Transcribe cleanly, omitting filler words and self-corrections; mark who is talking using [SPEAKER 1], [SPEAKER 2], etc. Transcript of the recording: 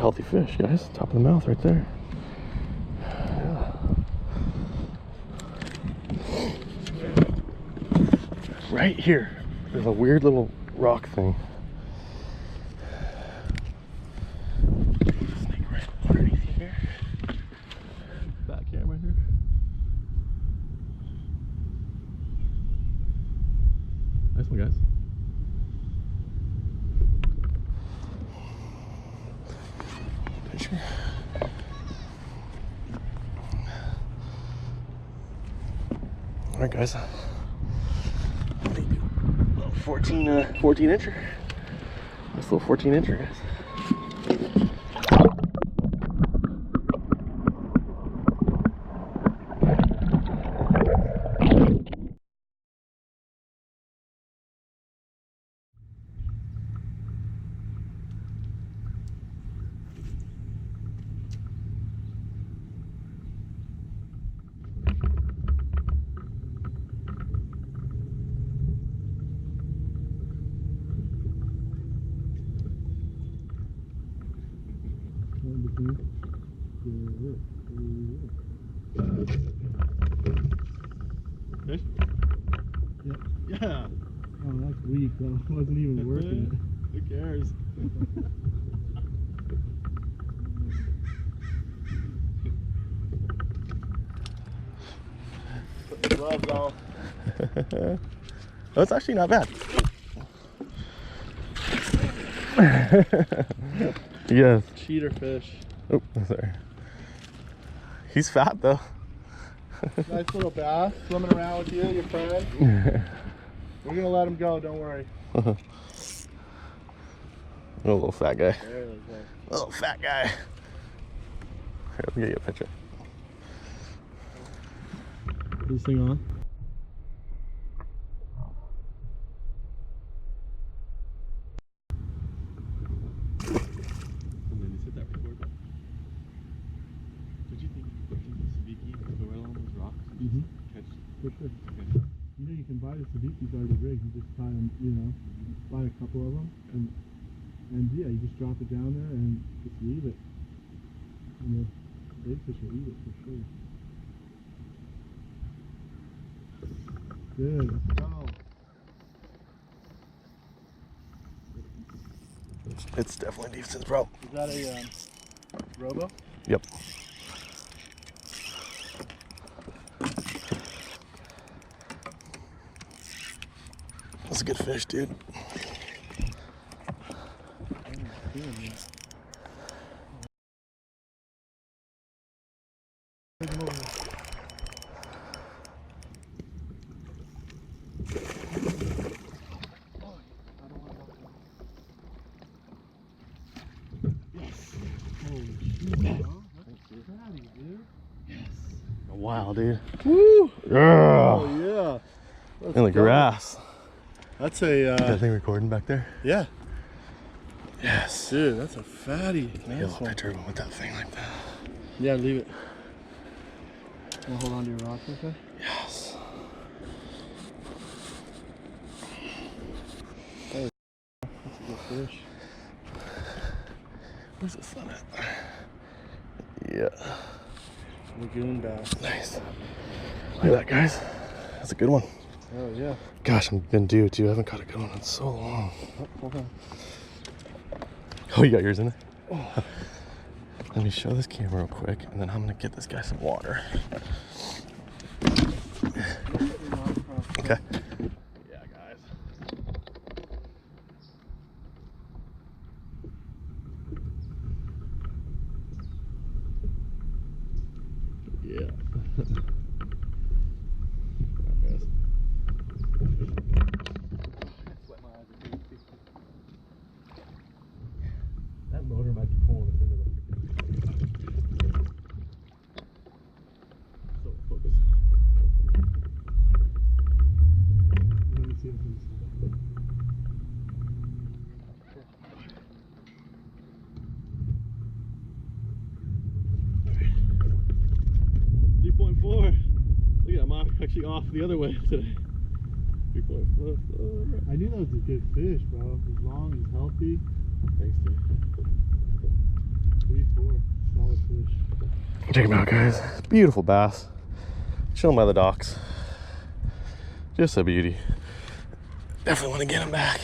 [SPEAKER 1] healthy fish, guys. Top of the mouth right there. Yeah. Right here, there's a weird little rock thing. Snake right underneath here. Back camera here. Nice one, guys. Picture. All right, guys. 14 incher. This little 14 incher, guys. Fish?
[SPEAKER 2] Yep. Yeah. Oh, that's weak though. Wasn't even working.
[SPEAKER 1] Who cares?
[SPEAKER 2] Put the gloves on.
[SPEAKER 1] That's actually not bad. Yes.
[SPEAKER 2] Cheater fish.
[SPEAKER 1] Oh, sorry. He's fat though.
[SPEAKER 2] Nice little bass swimming around with you, your friend. We're gonna let him go, don't worry.
[SPEAKER 1] A little fat guy.
[SPEAKER 2] There we go.
[SPEAKER 1] Little fat guy. Here, let me get you a picture.
[SPEAKER 2] Is this thing on? For sure. Okay. You know, you can buy the Sabikis already rigged. You just tie them, you know, buy a couple of them, and yeah, you just drop it down there and just leave it. And the big fish will eat it for sure. Good. Let's go.
[SPEAKER 1] It's definitely decent, bro.
[SPEAKER 2] Is that a robo?
[SPEAKER 1] Yep. That's a good fish, dude. Wow, dude.
[SPEAKER 2] Woo!
[SPEAKER 1] Yeah.
[SPEAKER 2] Oh yeah.
[SPEAKER 1] In the grass.
[SPEAKER 2] That's a
[SPEAKER 1] That thing recording back there?
[SPEAKER 2] yeah.
[SPEAKER 1] Yes.
[SPEAKER 2] Dude, that's a fatty.
[SPEAKER 1] Nice a little picture of him with that thing like that.
[SPEAKER 2] Yeah, leave it. Wanna hold on to your rock for a second?
[SPEAKER 1] Yes.
[SPEAKER 2] That's a good fish.
[SPEAKER 1] Where's the sun at? Yeah.
[SPEAKER 2] Lagoon bass.
[SPEAKER 1] Nice. Look at that, guys. That's a good one.
[SPEAKER 2] Oh yeah.
[SPEAKER 1] Gosh, I'm been due too. I haven't caught a good one in so long.
[SPEAKER 2] Oh, hold on.
[SPEAKER 1] Oh, you got yours in there? Oh. Let me show this camera real quick, and then I'm gonna get this guy some water. Okay. Yeah, guys. Yeah. That motor might be pulling us into the so focus.
[SPEAKER 2] Let me see if it's
[SPEAKER 1] 3.4. Look at that, I'm actually off the other way today. 3.4.
[SPEAKER 2] I knew that was a good fish, bro. As long as healthy.
[SPEAKER 1] Thanks, dude.
[SPEAKER 2] 3, 4 solid fish.
[SPEAKER 1] Check him out, guys. Beautiful bass. Chilling by the docks. Just a beauty. Definitely want to get him back.